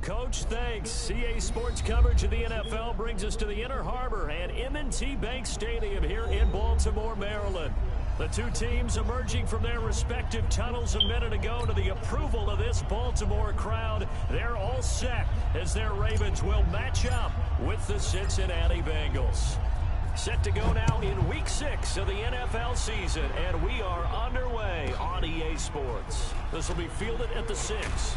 Coach. Thanks. CA Sports coverage of the NFL brings us to the Inner Harbor and M&T Bank Stadium here in Baltimore, Maryland. The two teams emerging from their respective tunnels a minute ago to the approval of this Baltimore crowd. They're all set as their Ravens will match up with the Cincinnati Bengals. Set to go now in Week 6 of the NFL season, and we are underway on EA Sports. This will be fielded at the 6.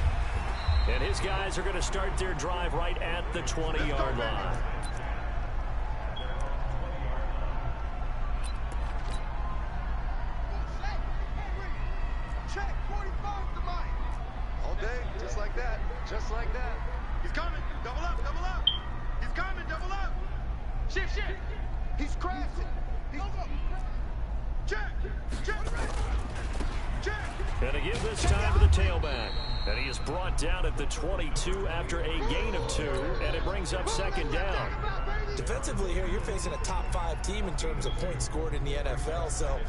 And his guys are going to start their drive right at the 20-yard line. Check, 45 to Mike. All day, just like that, just like that. He's coming, double up, double up. He's coming, double up. Shift, shift. He's crashing. He's... Check, check, check. And to give this time to the tailback. And he is brought down at the 22 after a gain of 2, and it brings up second down. Defensively here, you're facing a top 5 team in terms of points scored in the NFL. So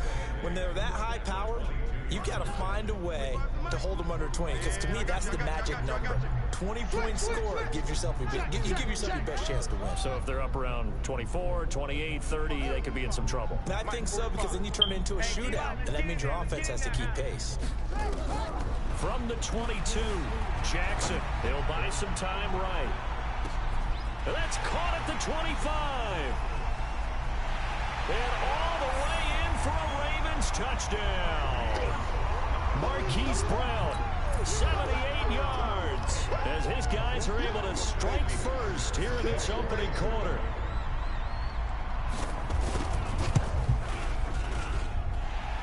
when they're that high powered, you've got to find a way to hold them under 20. Because to me, that's the magic number. 20 points scored, give yourself your best chance to win. So if they're up around 24, 28, 30, they could be in some trouble. I think so, because then you turn it into a shootout, and that means your offense has to keep pace. From the 22, Jackson. He'll buy some time right. And that's caught at the 25. And all the way in for a Ravens touchdown. Marquise Brown, 78 yards, as his guys are able to strike first here in this opening quarter.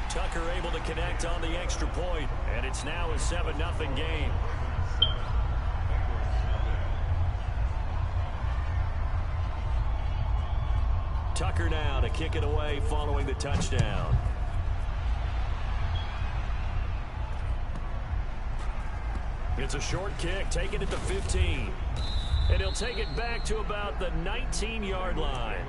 Tucker able to connect on the extra point, and it's now a 7-0 game. Tucker now to kick it away following the touchdown. It's a short kick, taking it to 15. And he'll take it back to about the 19-yard line.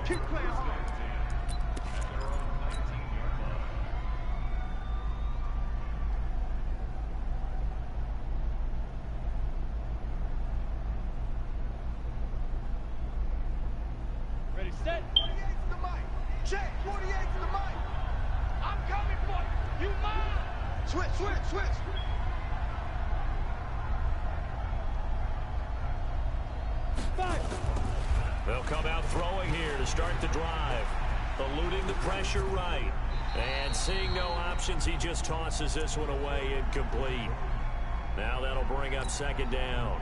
Ready, set. 48's the mic. Check, 48's the mic. I'm coming for you. You mine. Switch, switch, switch. They'll come out throwing here to start the drive. Eluding the pressure right. And seeing no options, he just tosses this one away incomplete. Now that'll bring up second down.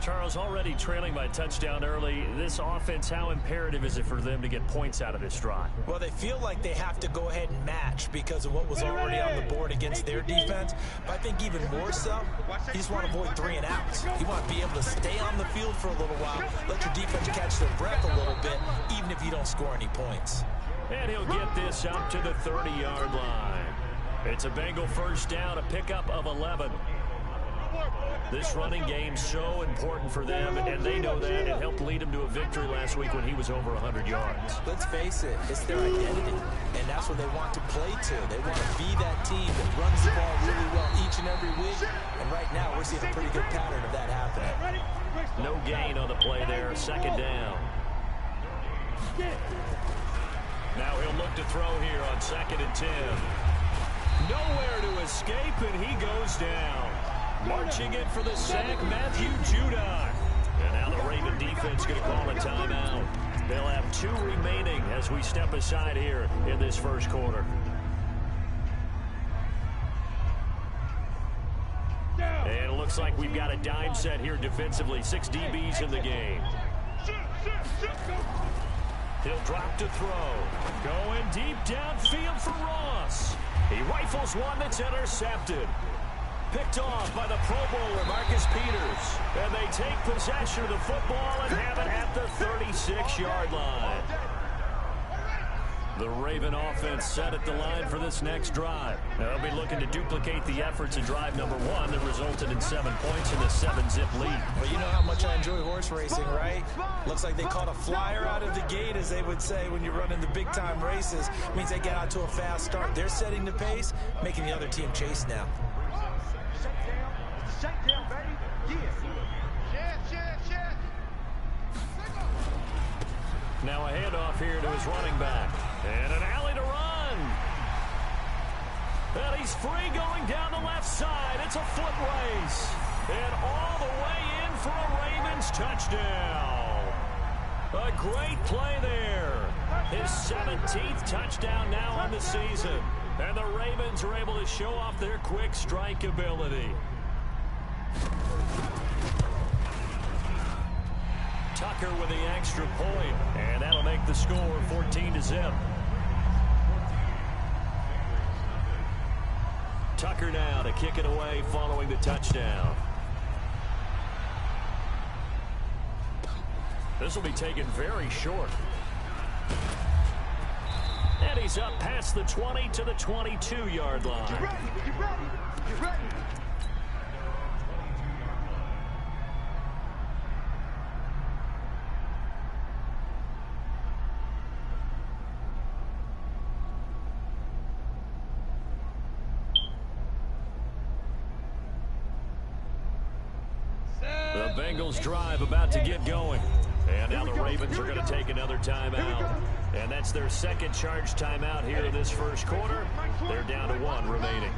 Charles, already trailing by touchdown early. This offense, how imperative is it for them to get points out of this drive? Well, they feel like they have to go ahead and match because of what was already on the board against their defense. But I think even more so, you just want to avoid 3 and outs. You want to be able to stay on the field for a little while, let your defense catch their breath a little bit, even if you don't score any points. And he'll get this up to the 30-yard line. It's a Bengal first down, a pickup of 11. This running game's so important for them, and they know that. It helped lead them to a victory last week when he was over 100 yards. Let's face it, it's their identity, and that's what they want to play to. They want to be that team that runs the ball really well each and every week, and right now we're seeing a pretty good pattern of that happening. No gain on the play there, second down. Now he'll look to throw here on 2nd and 10. Nowhere to escape, and he goes down. Marching in for the sack, Matthew Judon. And now the Raven defense going to call a timeout. They'll have 2 remaining as we step aside here in this first quarter. And it looks like we've got a dime set here defensively. 6 DBs in the game. He'll drop to throw. Going deep downfield for Ross. He rifles one that's intercepted. Picked off by the Pro Bowler, Marcus Peters. And they take possession of the football and have it at the 36-yard line. The Raven offense set at the line for this next drive. Now they'll be looking to duplicate the efforts of drive number 1 that resulted in 7 points in a 7-zip lead. Well, you know how much I enjoy horse racing, right? Looks like they caught a flyer out of the gate, as they would say when you're running the big-time races. It means they get out to a fast start. They're setting the pace, making the other team chase now. Shut down, baby. Yeah. Now a handoff here to his running back. And an alley to run. And he's free going down the left side. It's a foot race. And all the way in for a Ravens touchdown. A great play there. His 17th touchdown now on the season. And the Ravens are able to show off their quick strike ability. Tucker with the extra point, and that'll make the score 14-0. Tucker now to kick it away following the touchdown. This will be taken very short. And he's up past the 20 to the 22-yard line. Get ready, get ready, get ready. The Bengals drive about to get going. And now the Ravens are going to take another timeout. And that's their second charge timeout here in this first quarter. They're down to 1 remaining.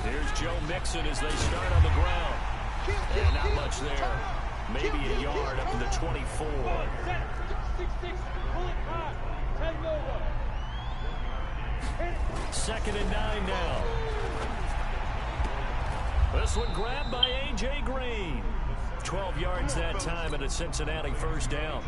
Here's Joe Mixon as they start on the ground. And not much there. Maybe a yard up to the 24. Second and 9 now. This one grabbed by A.J. Green. 12 yards that time and a Cincinnati first down.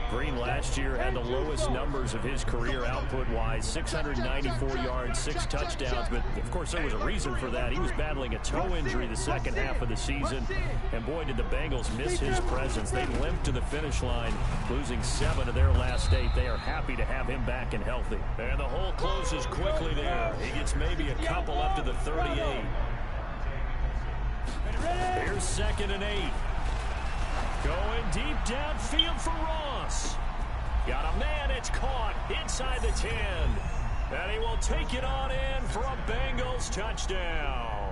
Green last year had the lowest numbers of his career output-wise, 694 yards, 6 touchdowns. But, of course, there was a reason for that. He was battling a toe injury the second half of the season. And, boy, did the Bengals miss his presence. They limped to the finish line, losing 7 of their last 8. They are happy to have him back and healthy. And the hole closes quickly there. He gets maybe a couple up to the 38. Here's 2nd and 8. Going deep downfield for Ross. Got a man, it's caught inside the 10. And he will take it on in for a Bengals touchdown.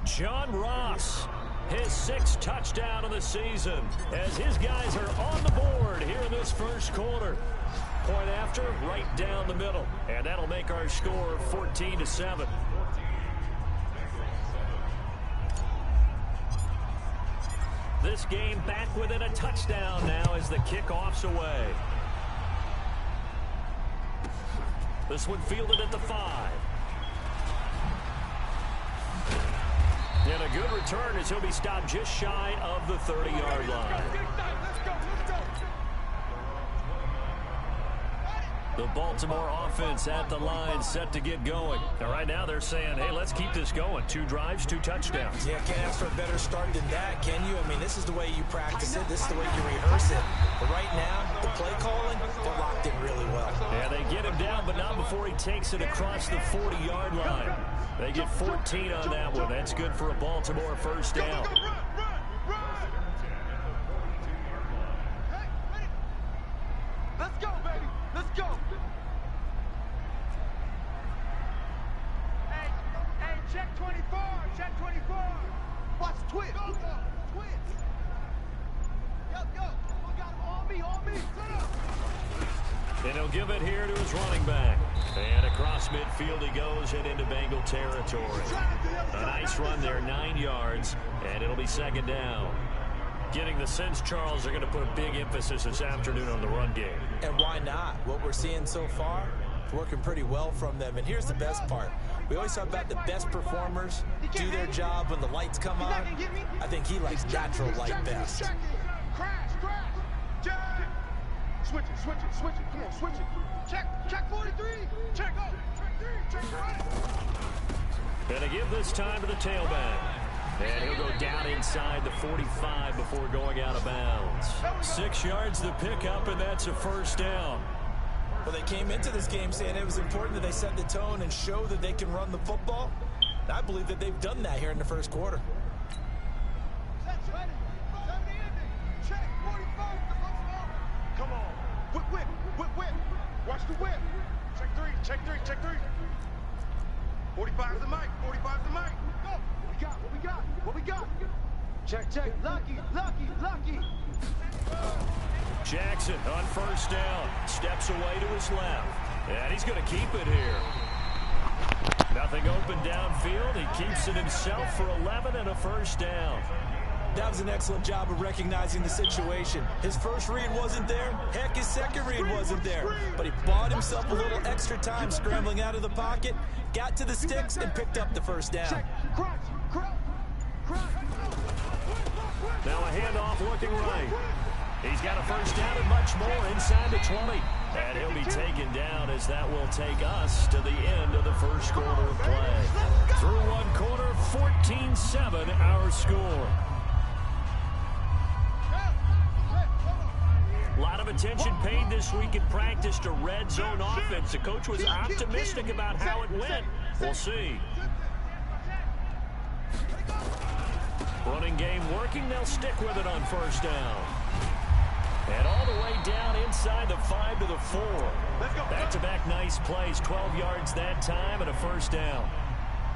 John Ross, his 6th touchdown of the season, as his guys are on the board here in this first quarter. Point after, right down the middle. And that'll make our score 14-7. This game back within a touchdown now as the kickoff's away. This one fielded at the 5. And a good return as he'll be stopped just shy of the 30-yard line. The Baltimore offense at the line, set to get going. And right now they're saying, hey, let's keep this going. 2 drives, 2 touchdowns. Yeah, can't ask for a better start than that, can you? I mean, this is the way you practice it. This is the way you rehearse it. But right now, the play calling, they're locked in really well. Yeah, they get him down, but not before he takes it across the 40-yard line. They get 14 on that one. That's good for a Baltimore first down. Let's go, baby. Let's go. Hey, check 24. Check 24. Watch twist. Twist. Yo. We got him on me. Set up. And he'll give it here to his running back. And across midfield he goes and into Bengal territory. A nice run there, 9 yards, and it'll be 2nd down. Getting the sense, Charles, they're going to put a big emphasis this afternoon on the run game. And why not? What we're seeing so far, it's working pretty well from them. And here's the best part. We always talk about the best performers do their job when the lights come on. I think he likes natural light best. Crash. Jack. Switch it. Come on, switch it. Check 43. Check 3. Check right. Gonna give this time to the tailback. And he'll go down inside the 45 before going out of bounds. 6 yards to pick up, and that's a first down. Well, they came into this game saying it was important that they set the tone and show that they can run the football. And I believe that they've done that here in the first quarter. Check 45. Come on. Whip. Watch the whip. Check 3. 45 the mic. Go. What we got? Check, check. Lucky, lucky, lucky. Jackson on first down. Steps away to his left. And he's going to keep it here. Nothing open downfield. He keeps it himself for 11 and a first down. That was an excellent job of recognizing the situation. His first read wasn't there. Heck, his second read wasn't there. But he bought himself a little extra time scrambling out of the pocket, got to the sticks, and picked up the first down. Now a handoff looking right. He's got a first down and much more inside the 20. And he'll be taken down as that will take us to the end of the first quarter of play. Through one quarter, 14-7 our score. A lot of attention paid this week in practice to red zone offense. The coach was optimistic about how it went. We'll see. Running game working. They'll stick with it on first down. And all the way down inside the 5 to the 4. Back-to-back nice plays. 12 yards that time and a first down.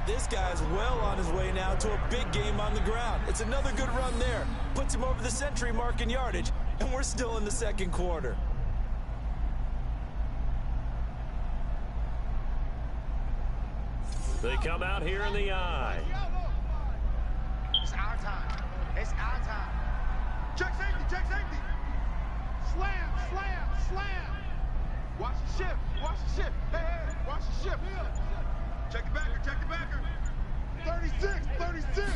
This guy's well on his way now to a big game on the ground. It's another good run there. Puts him over the century mark in yardage, and we're still in the second quarter. They come out here in the eye. It's our time. It's our time. Check safety, check safety. Slam, slam, slam. Watch the shift, watch the shift. Hey, hey, watch the shift. Check the backer, check the backer. 36, 36.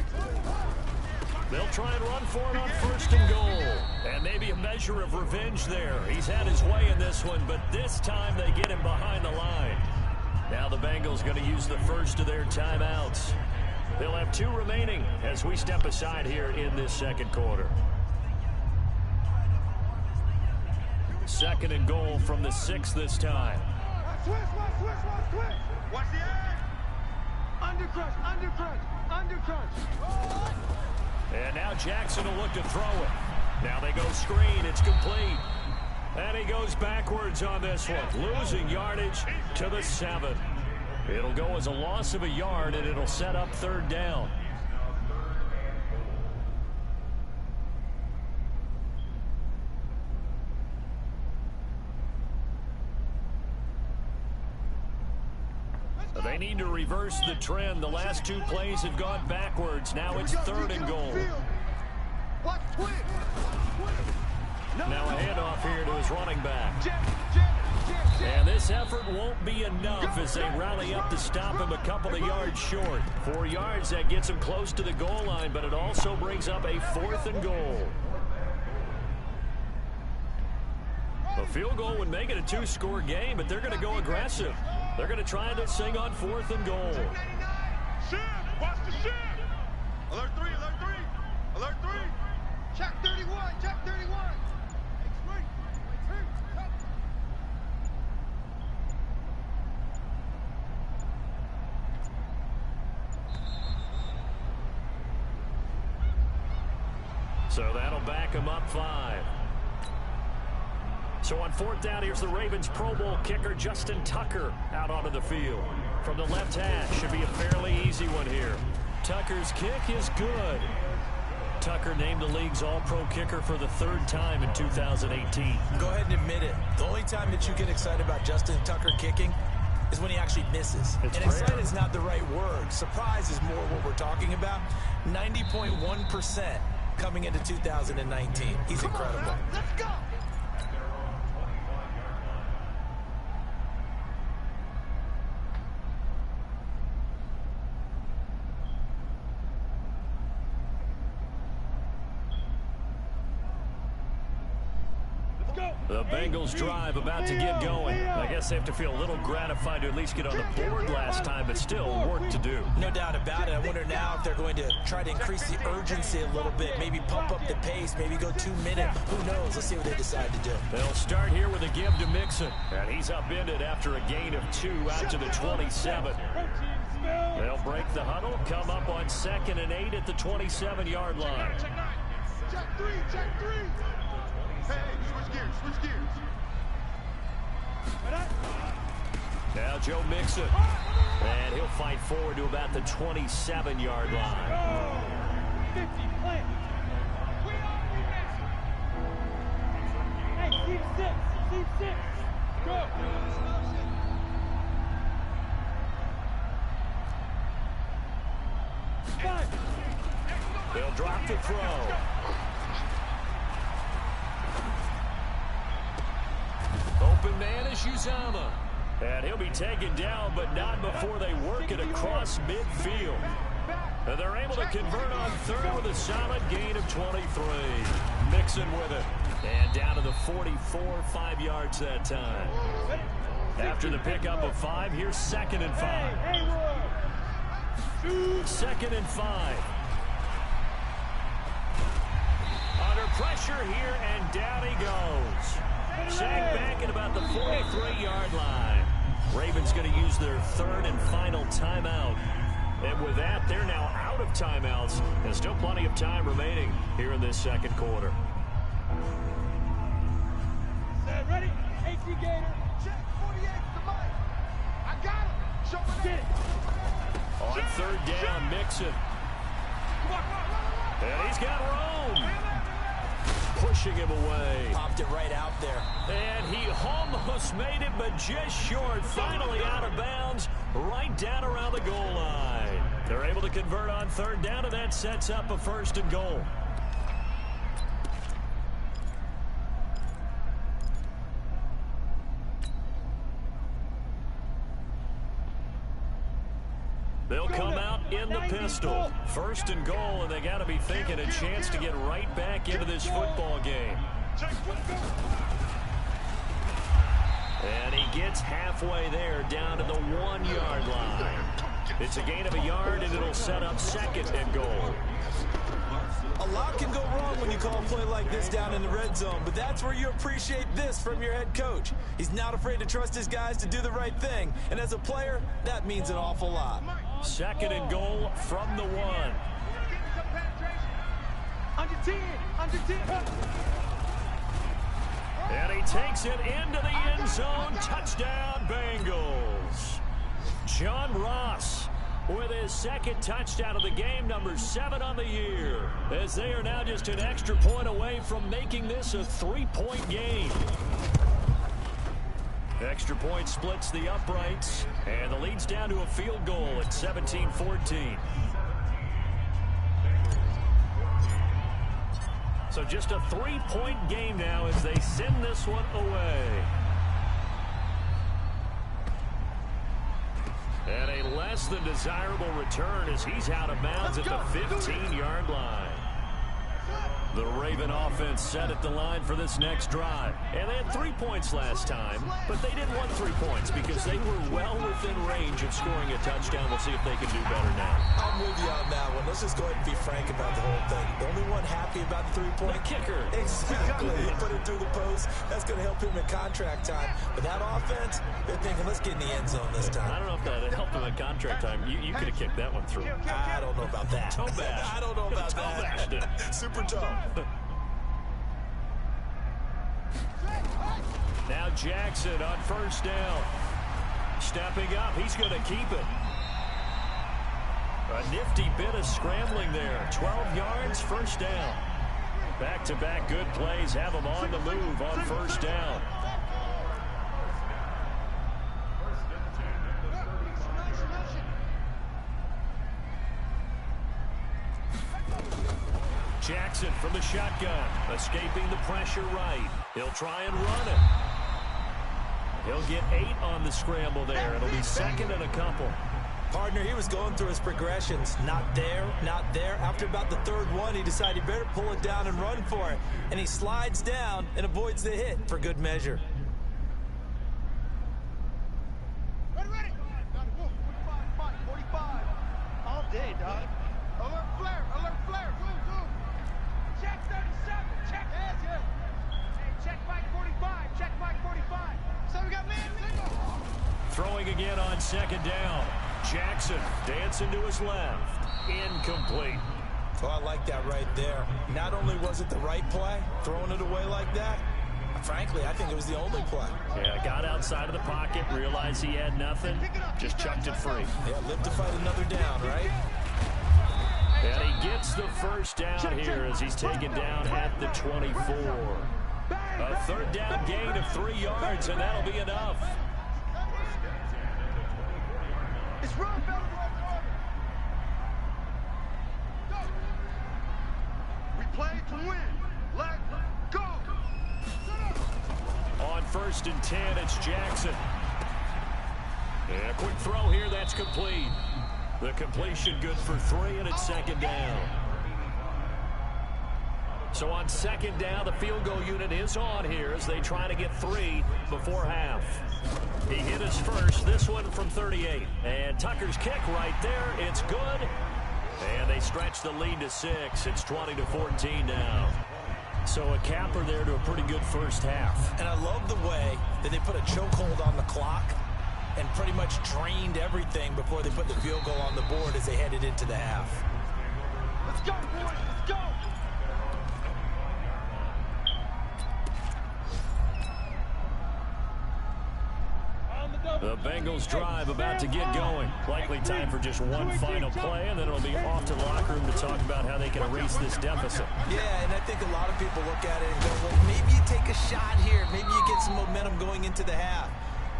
They'll try and run for it on first and goal. And maybe a measure of revenge there. He's had his way in this one, but this time they get him behind the line. Now the Bengals going to use the first of their timeouts. They'll have 2 remaining as we step aside here in this second quarter. Second and goal from the 6 this time. Switch. Watch the edge. Undercrunch. And now Jackson will look to throw it. Now they go screen. It's complete. And he goes backwards on this one, losing yardage to the 7. It'll go as a loss of a yard, and it'll set up third down. They need to reverse the trend. The last 2 plays have gone backwards. Now it's third and goal. Now a handoff here to his running back. And this effort won't be enough as they rally up to stop him a couple of yards short. 4 yards, that gets him close to the goal line, but it also brings up a 4th and goal. A field goal would make it a 2-score game, but they're going to go aggressive. They're going to try this thing on 4th and goal. Shift, watch the shift. Alert 3, alert 3. Alert 3. Check 31, check 31. So that'll back him up 5. So on 4th down, here's the Ravens Pro Bowl kicker, Justin Tucker, out onto the field. From the left hash, should be a fairly easy one here. Tucker's kick is good. Tucker named the league's all-pro kicker for the 3rd time in 2018. Go ahead and admit it. The only time that you get excited about Justin Tucker kicking is when he actually misses. And excited is not the right word. Surprise is more what we're talking about. 90.1% coming into 2019. He's incredible. Let's go. The Bengals drive about to get going. I guess they have to feel a little gratified to at least get on the board last time, but still work to do. No doubt about it. I wonder now if they're going to try to increase the urgency a little bit, maybe pump up the pace, maybe go 2 minutes. Who knows? Let's see what they decide to do. They'll start here with a give to Mixon, and he's upended after a gain of 2 out to the 27. They'll break the huddle, come up on 2nd and 8 at the 27-yard line. Check 3, check 3. Hey, switch gears. Now Joe Mixon, and he'll fight forward to about the 27-yard line. 50, plant. Hey, team 6, go. They'll drop the throw. Open man is Uzama. And he'll be taken down, but not before they work it across midfield. And they're able to convert on third with a solid gain of 23. Mixon with it. And down to the 44, 5 yards that time. After the pickup of 5, here's 2nd and 5. 2nd and 5. Under pressure here, and down he goes. Sacked back at about the 43-yard line. Ravens going to use their 3rd and final timeout. And with that, they're now out of timeouts. And still plenty of time remaining here in this 2nd quarter. Ready? 18 Gator. Check 48 to Mike. I got him. Show me Get it. On 3rd down, Mixon. And he's got room. Pushing him away. Popped it right out there. And he almost made it, but just short. Finally out of bounds, right down around the goal line. They're able to convert on 3rd down, and that sets up a 1st and goal. They'll come out in the pistol. 1st and goal, and they got to be thinking a chance to get right back into this football game. And he gets halfway there, down to the 1-yard line. It's a gain of a yard, and it'll set up 2nd and goal. A lot can go wrong when you call a play like this down in the red zone, but that's where you appreciate this from your head coach. He's not afraid to trust his guys to do the right thing, and as a player, that means an awful lot. 2nd and goal from the 1. Under 10. And he takes it into the end zone. Touchdown, Bengals. John Ross with his 2nd touchdown of the game, number 7 on the year, as they are now just an extra point away from making this a 3-point game. Extra point splits the uprights, and the lead's down to a field goal at 17-14. So just a 3-point game now as they send this one away. And a less than desirable return as he's out of bounds at the 15-yard line. The Raven offense set at the line for this next drive. And they had 3 points last time, but they didn't want 3 points because they were well within range of scoring a touchdown. We'll see if they can do better now. I'm with you on that one. Let's just go ahead and be frank about the whole thing. The only one happy about the 3-point kicker. Exactly. He put it through the post. That's going to help him in contract time. But that offense, they're thinking, let's get in the end zone this time. I don't know if that helped him in contract time. You could have kicked that one through. I don't know about that. Toe bash. I don't know about toe that. Bashed. Super toe. Now Jackson on 1st down. Stepping up, he's going to keep it. A nifty bit of scrambling there. 12 yards, 1st down. Back-to-back good plays have him on the move on 1st down. Jackson from the shotgun, escaping the pressure right. He'll try and run it. He'll get 8 on the scramble there. It'll be 2nd and a couple. Partner, he was going through his progressions. Not there, not there. After about the 3rd one, he decided he better pull it down and run for it. And he slides down and avoids the hit for good measure. Ready. 45. All day, dog. Alert flare. Go. Check 37. Check. Yeah. Hey, check Mike 45. So we got man. Throwing again on 2nd down. Jackson dancing to his left. Incomplete. Oh, I like that right there. Not only was it the right play, throwing it away like that, frankly, I think it was the only play. Yeah, got outside of the pocket, realized he had nothing, just chucked it free. Yeah, live to fight another down, right? And he gets the first down here as he's taken down at the 24. A third down gain of 3 yards, and that'll be enough. It's run, fellas. We play to win. Let's go. On 1st and 10, it's Jackson. And a quick throw here, that's complete. The completion good for 3, and it's 2nd down. So on 2nd down, the field goal unit is on here as they try to get 3 before half. He hit his first, this one from 38. And Tucker's kick right there, it's good. And they stretch the lead to 6. It's 20-14 now. So a capper there to a pretty good first half. And I love the way that they put a chokehold on the clock and pretty much drained everything before they put the field goal on the board as they headed into the half. Let's go, boys. Let's go. The Bengals drive about to get going. Likely time for just one final play, and then it'll be off to the locker room to talk about how they can erase this deficit. Yeah, and I think a lot of people look at it and go, well, maybe you take a shot here. Maybe you get some momentum going into the half.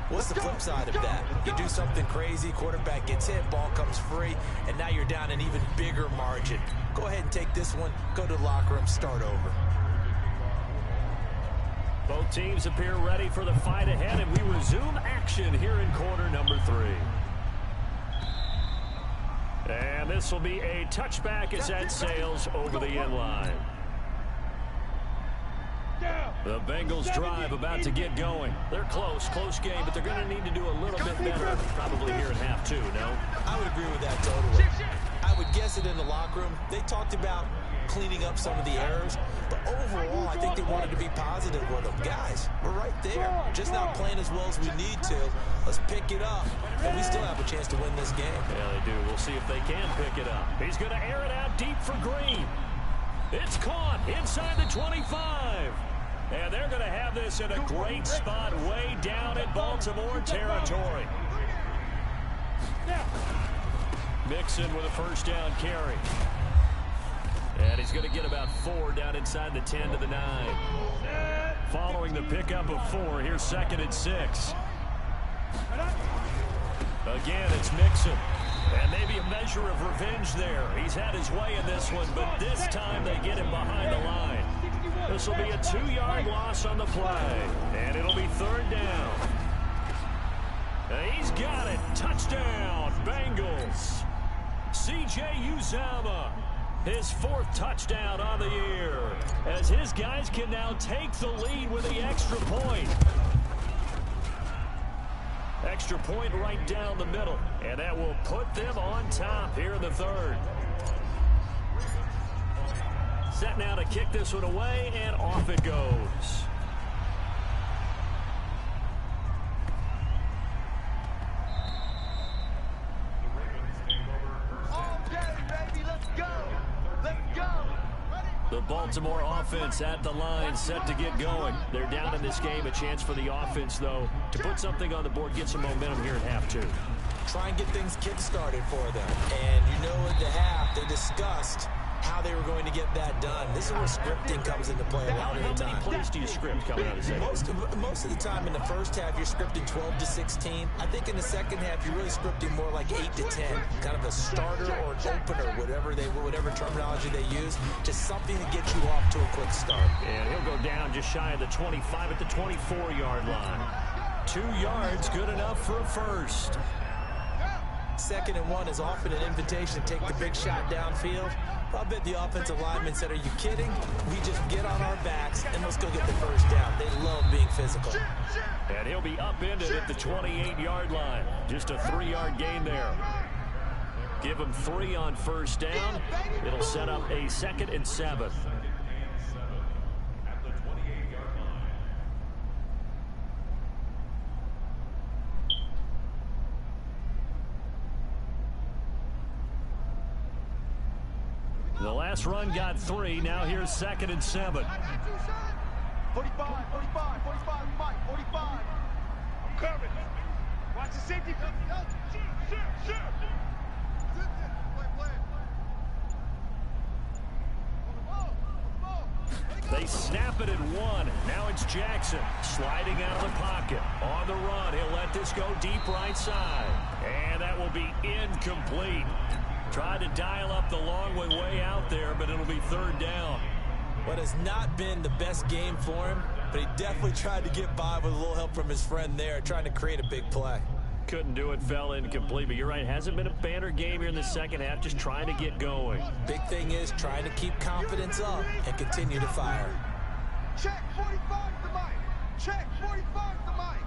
What's the flip side of that? You do something crazy, quarterback gets hit, ball comes free, and now you're down an even bigger margin. Go ahead and take this one, go to the locker room, start over. Both teams appear ready for the fight ahead, and we resume action here in quarter number 3. And this will be a touchback as that sails over the end line. The Bengals drive about to get going. They're close game, but they're going to need to do a little bit better probably here in half 2, no? I would agree with that totally. I would guess it in the locker room. They talked about cleaning up some of the errors, but overall, I think they wanted to be positive with them. Guys, we're right there. Just not playing as well as we need to. Let's pick it up, and we still have a chance to win this game. Yeah, they do. We'll see if they can pick it up. He's going to air it out deep for Green. It's caught inside the 25. And they're going to have this in a great spot way down in Baltimore territory. Mixon with a first down carry. And he's going to get about 4 down inside the 10 to the 9. Following the pickup of 4, here's 2nd and 6. Again, it's Mixon. And maybe a measure of revenge there. He's had his way in this one, but this time they get him behind the line. This will be a 2-yard loss on the play. And it'll be 3rd down. And he's got it. Touchdown, Bengals. C.J. Uzomah. His 4th touchdown on the year, as his guys can now take the lead with the extra point. Extra point right down the middle, and that will put them on top here in the 3rd. Set now to kick this one away, and off it goes. The Baltimore offense at the line, set to get going. They're down in this game. A chance for the offense, though, to put something on the board, get some momentum here in half 2. Try and get things kick-started for them. And you know at the half, they discussed how they were going to get that done. This is where scripting comes into play a lot of the time. How many plays do you script coming out of the Most of the time in the first half, you're scripting 12 to 16. I think in the second half, you're really scripting more like 8 to 10. Kind of a starter or an opener, whatever terminology they use. Just something to get you off to a quick start. And he'll go down just shy of the 25 at the 24-yard line. 2 yards, good enough for a first. 2nd and 1 is often an invitation to take the big shot downfield. I bet the offensive lineman said, are you kidding? We just get on our backs and let's go get the first down. They love being physical. And he'll be upended at the 28-yard line. Just a 3-yard gain there. Give him 3 on first down. It'll set up a 2nd and 7. The last run got 3. Now here's 2nd and 7. 45, Mike, 45. I'm coming. Watch the safety. snap it at one. Now it's Jackson sliding out of the pocket. On the run, he'll let this go deep right side. And that will be incomplete. Tried to dial up the long way out there, but it'll be third down. What has not been the best game for him, but he definitely tried to get by with a little help from his friend there, trying to create a big play. Couldn't do it, fell incomplete, but you're right, hasn't been a banner game here in the second half, just trying to get going. Big thing is trying to keep confidence up and continue to fire. Check 45 the mic. Check 45 the mic.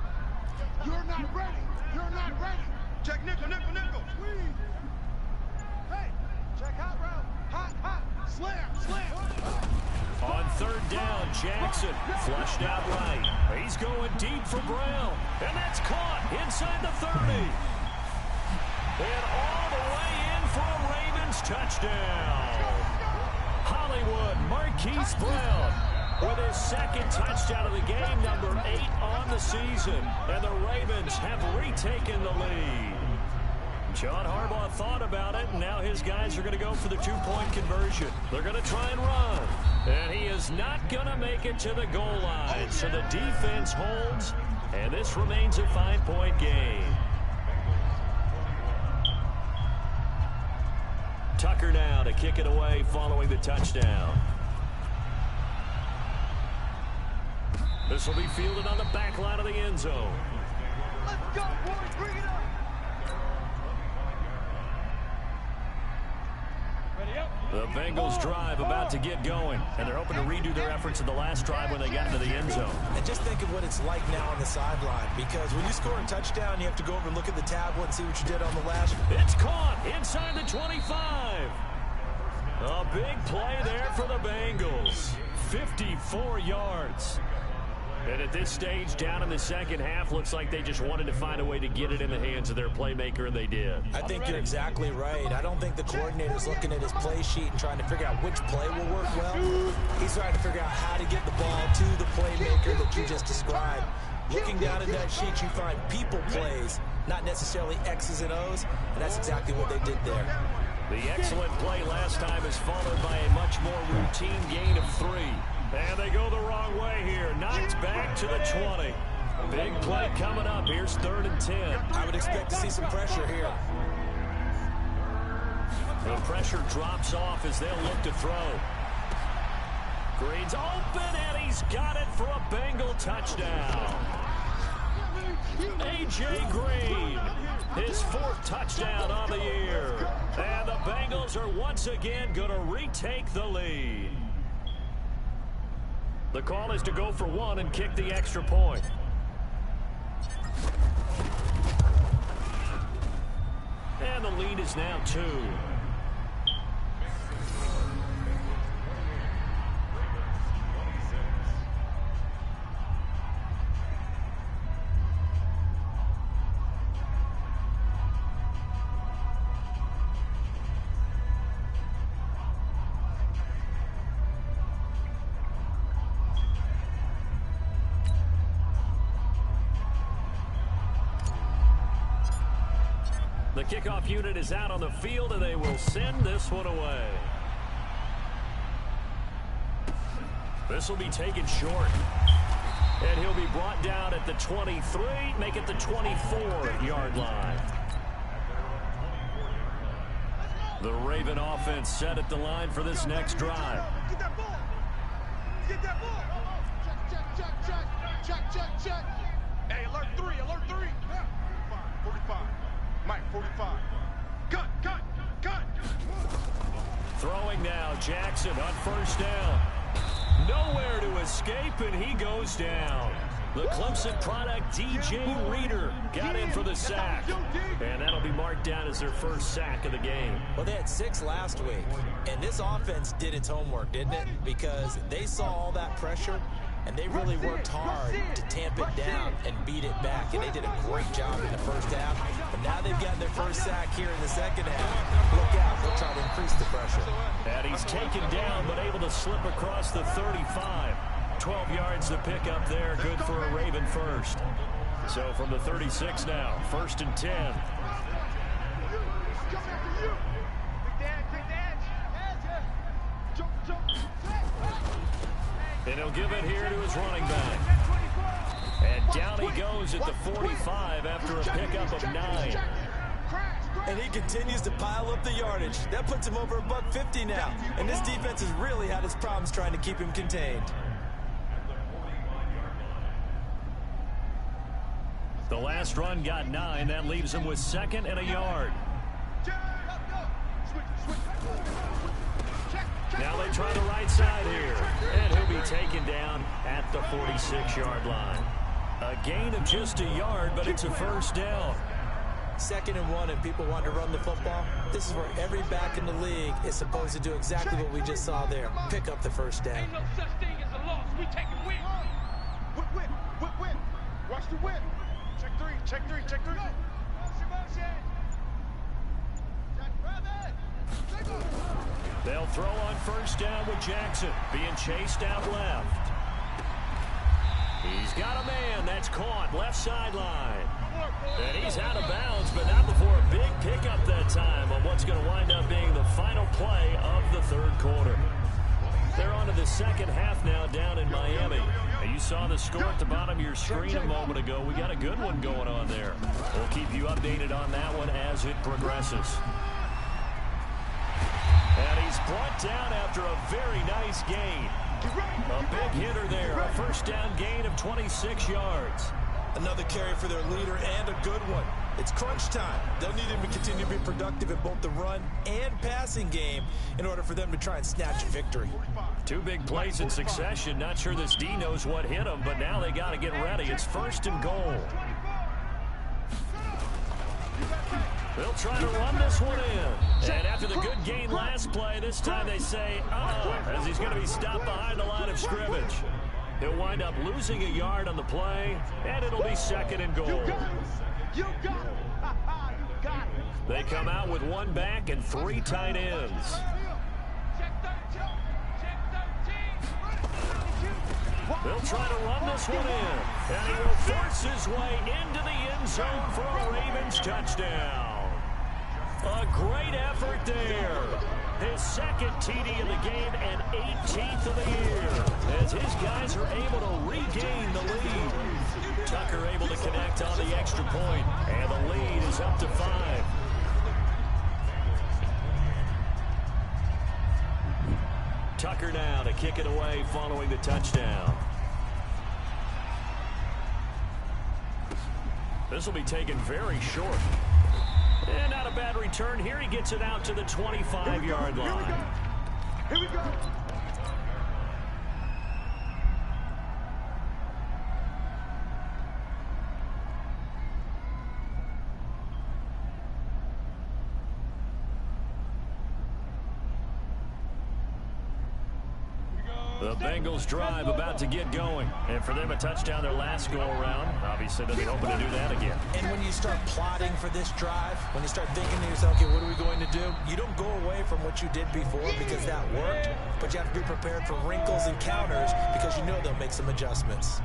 You're not ready. You're not ready. Check nickel, nickel, nickel. Squeeze. Hey, check hot route. Hot, hot. Slam, slam. On third down, Jackson flushed out right. He's going deep for Brown, and that's caught inside the 30. And all the way in for a Ravens touchdown. Hollywood Marquise Brown with his second touchdown of the game, number 8 on the season. And the Ravens have retaken the lead. John Harbaugh thought about it, and now his guys are going to go for the two-point conversion. They're going to try and run. And he is not going to make it to the goal line. So the defense holds, and this remains a 5-point game. Tucker now to kick it away following the touchdown. This will be fielded on the back line of the end zone. Let's go, boys. Bring it up. The Bengals drive about to get going, and they're hoping to redo their efforts in the last drive when they got into the end zone. And just think of what it's like now on the sideline, because when you score a touchdown, you have to go over and look at the tablet and see what you did on the last. It's caught inside the 25. A big play there for the Bengals. 54 yards. And at this stage, down in the second half, looks like they just wanted to find a way to get it in the hands of their playmaker, and they did. I think you're exactly right. I don't think the coordinator's looking at his play sheet and trying to figure out which play will work well. He's trying to figure out how to get the ball to the playmaker that you just described. Looking down at that sheet, you find people plays, not necessarily X's and O's, and that's exactly what they did there. The excellent play last time is followed by a much more routine gain of 3. And they go the wrong way here. Knocked back to the 20. Big play coming up. Here's 3rd and 10. I would expect to see some pressure here. The pressure drops off as they'll look to throw. Green's open, and he's got it for a Bengal touchdown. A.J. Green, his 4th touchdown on the year. And the Bengals are once again going to retake the lead. The call is to go for 1 and kick the extra point. And the lead is now 2. The kickoff unit is out on the field, and they will send this one away. This will be taken short. And he'll be brought down at the 23, make it the 24-yard line. The Raven offense set at the line for this next drive. Get that ball. Get that ball. Check. Hey, alert 3. 45. Mike, 45. Cut. Throwing now, Jackson on 1st down. Nowhere to escape, and he goes down. The Clemson product, DJ Reader, got in for the sack. And that'll be marked down as their 1st sack of the game. Well, they had 6 last week, and this offense did its homework, didn't it? Because they saw all that pressure, and they really worked hard to tamp it down and beat it back, and they did a great job in the 1st half. But now they've gotten their 1st sack here in the 2nd half. Look out, they'll try to increase the pressure. And he's taken down, but able to slip across the 35. 12 yards to pick up there, good for a Raven first. So from the 36 now, 1st and 10. And he'll give it here to his running back. And down he goes at the 45 after a pickup of 9. And he continues to pile up the yardage. That puts him over $150 now. And this defense has really had its problems trying to keep him contained. The last run got 9. That leaves him with 2nd and a yard. Now they try the right side here. And he'll be taken down at the 46-yard line. A gain of just a yard, but it's a first down. 2nd and 1, and people want to run the football. This is where every back in the league is supposed to do exactly what we just saw there. Pick up the first down. Ain't no such thing as a loss. We take a win. Whip. Watch the whip. Check 3. Check 3. They'll throw on first down with Jackson being chased out left. He's got a man. That's caught left sideline. And he's out of bounds, but not before a big pickup that time on what's going to wind up being the final play of the third quarter. They're on to the second half now down in Miami. And you saw the score at the bottom of your screen a moment ago. We got a good one going on there. We'll keep you updated on that one as it progresses. And he's brought down after a very nice gain. A big hitter there. A first down gain of 26 yards. Another carry for their leader and a good one. It's crunch time. They'll need him to continue to be productive in both the run and passing game in order for them to try and snatch a victory. 2 big plays in succession. Not sure this D knows what hit him, but now they got to get ready. It's 1st and goal. They'll try to run this one in. And after the good gain last play, this time they say, as he's going to be stopped behind the line of scrimmage. He'll wind up losing a yard on the play, and it'll be 2nd and goal. You got it. They come out with 1 back and 3 tight ends. They'll try to run this one in, and he will force his way into the end zone for a Ravens touchdown. A great effort there. His 2nd TD of the game and 18th of the year, as his guys are able to regain the lead. Tucker able to connect on the extra point, and the lead is up to 5. Tucker now to kick it away following the touchdown. This will be taken very short. And not a bad return here. He gets it out to the 25-yard line. Here we go. The Bengals drive about to get going. And for them, a touchdown their last go-around. Obviously, they'll be hoping to do that again. And when you start plotting for this drive, when you start thinking to yourself, okay, what are we going to do? You don't go away from what you did before because that worked, but you have to be prepared for wrinkles and counters because you know they'll make some adjustments.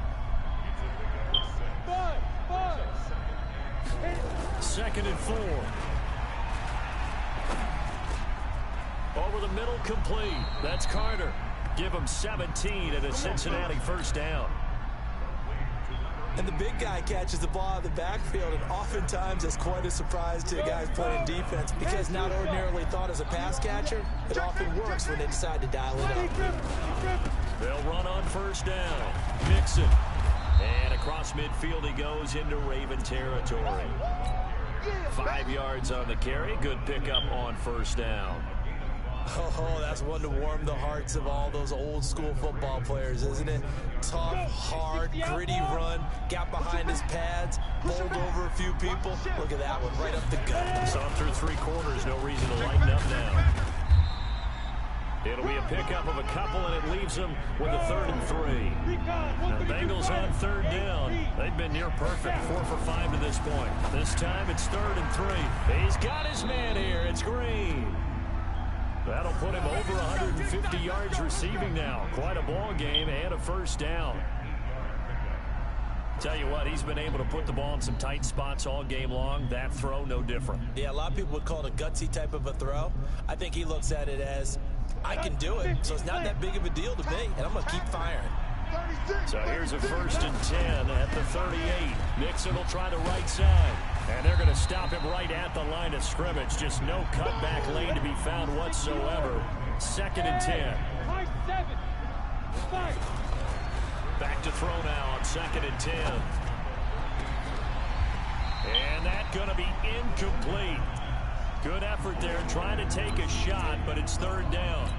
2nd and 4. Over the middle, complete. That's Carter. Give him 17 and a Cincinnati first down. And the big guy catches the ball in the backfield, and oftentimes that's quite a surprise to guys playing defense because not ordinarily thought as a pass catcher, it often works when they decide to dial it up. They'll run on first down. Mixon. And across midfield he goes into Raven territory. 5 yards on the carry. Good pickup on first down. Oh, that's one to warm the hearts of all those old school football players, isn't it? Tough, hard, gritty run, got behind his pads, bowled over a few people. Look at that one, right up the gut. Saw him through 3 quarters, no reason to lighten up now. It'll be a pickup of a couple, and it leaves them with a 3rd and 3. The Bengals on 3rd down. They've been near perfect, 4 for 5 to this point. This time it's 3rd and 3. He's got his man here. It's Green. That'll put him over 150 yards receiving now. Quite a ball game and a first down. Tell you what, he's been able to put the ball in some tight spots all game long. That throw, no different. Yeah, a lot of people would call it a gutsy type of a throw. I think he looks at it as I can do it, so it's not that big of a deal to me, and I'm going to keep firing. So here's a 1st and 10 at the 38. Mixon will try the right side. And they're going to stop him right at the line of scrimmage. Just no cutback lane to be found whatsoever. 2nd and 10. Back to throw now on 2nd and 10. And that's going to be incomplete. Good effort there trying to take a shot, but it's 3rd down.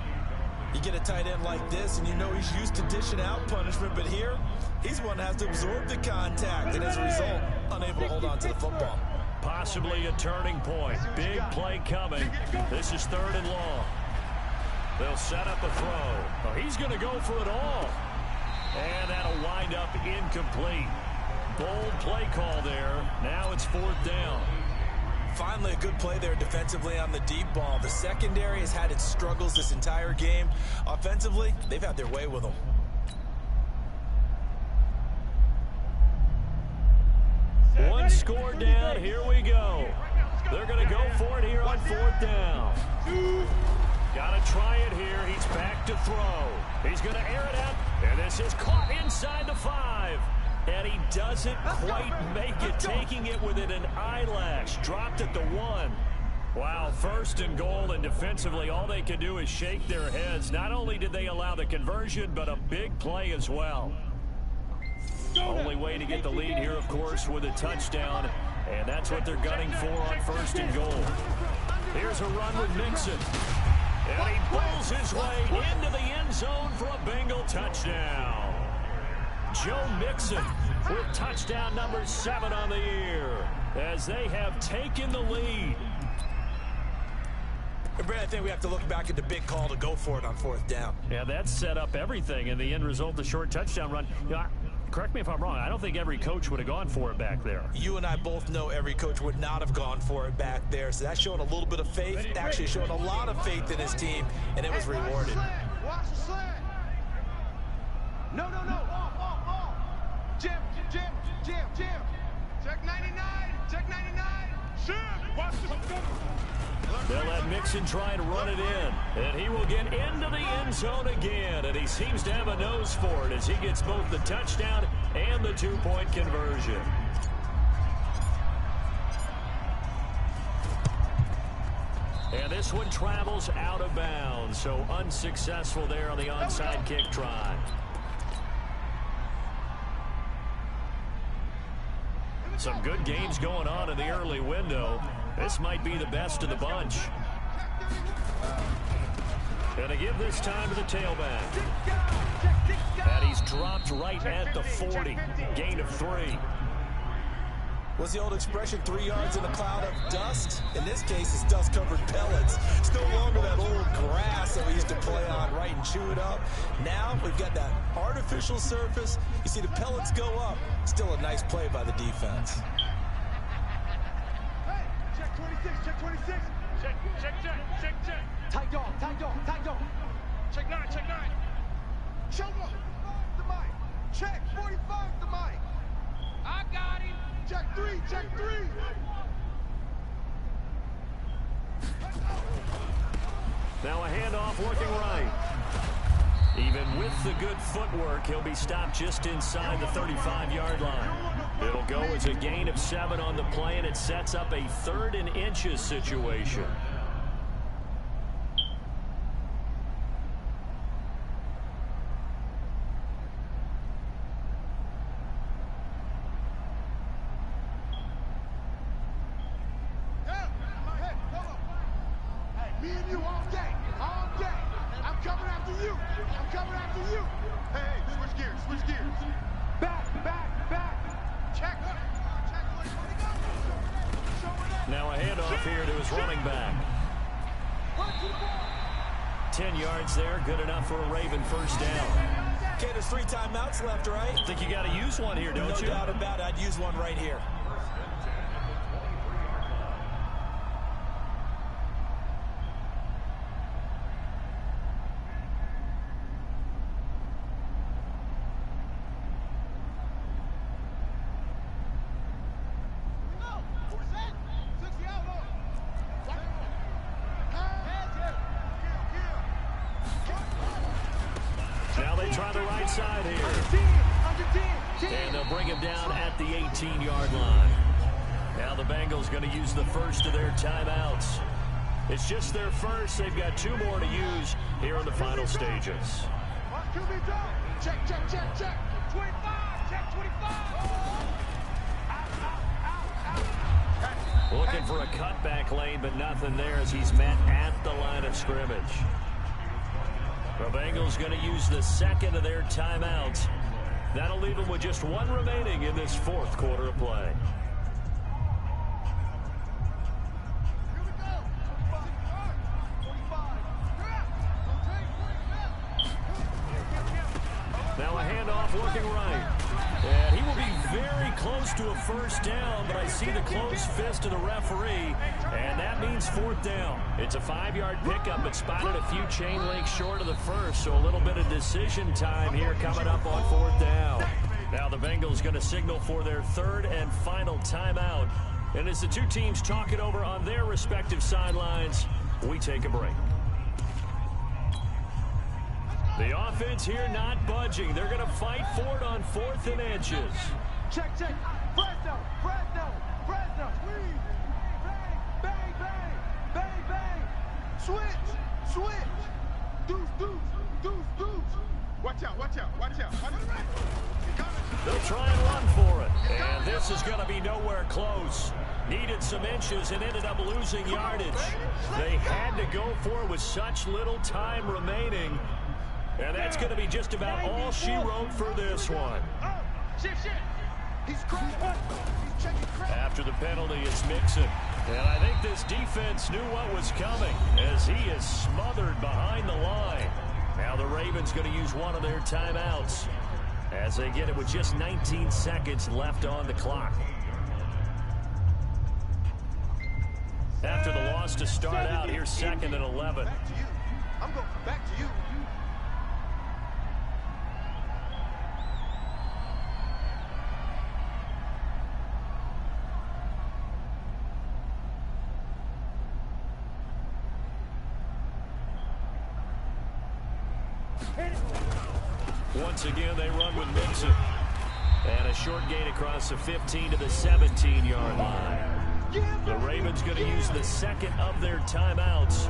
You get a tight end like this, and you know he's used to dishing out punishment, but here, he's one that has to absorb the contact, and as a result, unable to hold on to the football. Possibly a turning point. Big play coming. This is 3rd and long. They'll set up a throw. Oh, he's going to go for it all. And that'll wind up incomplete. Bold play call there. Now it's 4th down. Finally, a good play there defensively on the deep ball. The secondary has had its struggles this entire game. Offensively, they've had their way with them. One score down. Here we go. They're going to go for it here on 4th down. Got to try it here. He's back to throw. He's going to air it out. And this is caught inside the 5. And he doesn't quite make it, taking it within an eyelash. Dropped at the 1. Wow, 1st and goal, and defensively all they can do is shake their heads. Not only did they allow the conversion, but a big play as well. Only way to get the lead here, of course, with a touchdown. And that's what they're gunning for on 1st and goal. Here's a run with Mixon. And he pulls his way into the end zone for a Bengal touchdown. Joe Mixon with touchdown number 7 on the year as they have taken the lead. And Brad, I think we have to look back at the big call to go for it on 4th down. Yeah, that set up everything in the end result, the short touchdown run. You know, correct me if I'm wrong, I don't think every coach would have gone for it back there. You and I both know every coach would not have gone for it back there, so that's showing a little bit of faith, actually showing a lot of faith in his team, and it was rewarded. Watch the slant. No. Jim. Check 99. Check 99. Jim, watch the They'll let Mixon try to run it in, and he will get into the end zone again, and he seems to have a nose for it as he gets both the touchdown and the 2-point conversion. And this one travels out of bounds, so unsuccessful there on the onside kick try. Some good games going on in the early window. This might be the best of the bunch. Gonna give this time to the tailback. And he's dropped right at the 40. Gain of 3. What's the old expression, 3 yards in a cloud of dust? In this case, it's dust-covered pellets. It's no longer that old grass that we used to play on, right, and chew it up. Now we've got that artificial surface. You see the pellets go up. Still a nice play by the defense. Hey, check 26, check 26. Check. Tight dog. Check 9. Show up. The mic. Check 45 the mic. I got him. Check 3. Now a handoff looking right. Even with the good footwork, he'll be stopped just inside the 35-yard line. It'll go as a gain of 7 on the play, and it sets up a 3rd and inches situation. Me and you all day. I'm coming after you. Hey, switch gears. Back. Check. Now a handoff here to his running back. 10 yards there, good enough for a Raven 1st down. Okay, there's 3 timeouts left, right? I think you got to use one here, don't you? No doubt about it. I'd use one right here. right side here. Under 10. And they'll bring him down at the 18-yard line. Now the Bengals going to use the first of their timeouts. It's just their first. They've got 2 more to use here in the final stages. Check. 25. Check 25. Looking for a cutback lane, but nothing there as he's met at the line of scrimmage. The Bengals going to use the second of their timeouts. That'll leave them with just 1 remaining in this 4th quarter of play. Now a handoff looking right. And he will be very close to a first down, but I see the closed fist of the referee, and that means 4th down. It's a 5-yard pickup, but spotted a few chain links short of the first, so a little bit of decision time here coming up on 4th down. Now the Bengals going to signal for their 3rd and final timeout. And as the 2 teams talk it over on their respective sidelines, we take a break. The offense here not budging. They're going to fight for it on 4th and inches. Check. Fresno. Squeeze. Bang. Switch. Deuce. Watch out. They'll try and run for it. And this is going to be nowhere close. Needed some inches and ended up losing yardage. They had to go for it with such little time remaining. And that's going to be just about all she wrote for this one. Shift. He's checking crap. After the penalty, it's Mixon. And I think this defense knew what was coming as he is smothered behind the line. Now the Ravens going to use one of their timeouts as they get it with just 19 seconds left on the clock. After the loss to start out, here's 2nd and 11. Back to you. I'm going back to you. Once again, they run with Mixon. And a short gain across the 15 to the 17-yard line. The Ravens going to use the 2nd of their timeouts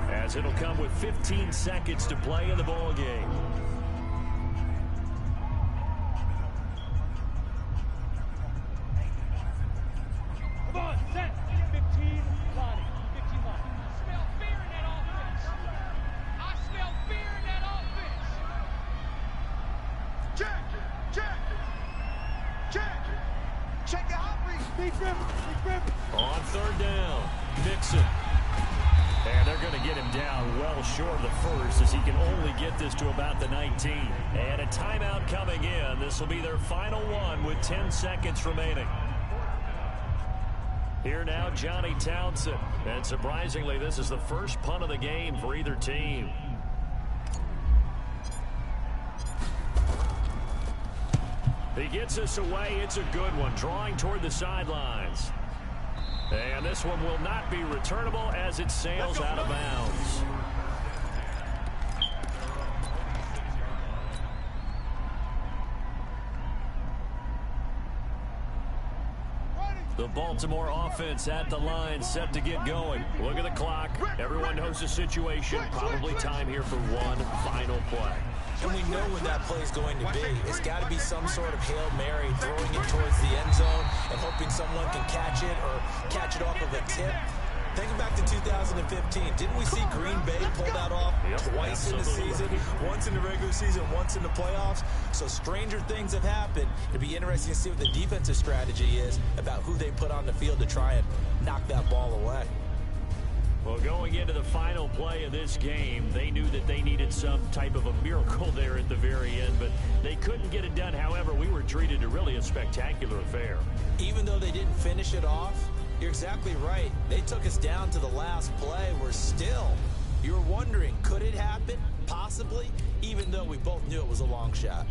as it'll come with 15 seconds to play in the ball game. Come on, set. 15 line. Smell fear in that offense. I smell fear in that offense. Check the hot read. Big Griffin. On 3rd down, Mixon. And they're going to get him down well short of the first as he can only get this to about the 19. And a timeout coming in. This will be their final one with 10 seconds remaining. Here now, Johnny Townsend. And surprisingly, this is the first punt of the game for either team. He gets us away. It's a good one, drawing toward the sidelines. And this one will not be returnable as it sails out of bounds. The Baltimore offense at the line, set to get going. Look at the clock. Everyone knows the situation. Probably time here for one final play. And we know when that play is going to be. It's got to be some sort of Hail Mary, throwing it towards the end zone and hoping someone can catch it or catch it off of a tip. Thinking back to 2015, didn't we see Green Bay pull that off twice in the season? Once in the regular season, once in the playoffs. So stranger things have happened. It'd be interesting to see what the defensive strategy is about who they put on the field to try and knock that ball away. Well, going into the final play of this game, they knew that they needed some type of a miracle there at the very end, but they couldn't get it done. However, we were treated to really a spectacular affair. Even though they didn't finish it off, you're exactly right. They took us down to the last play. We're still, you were wondering, could it happen? Possibly, even though we both knew it was a long shot.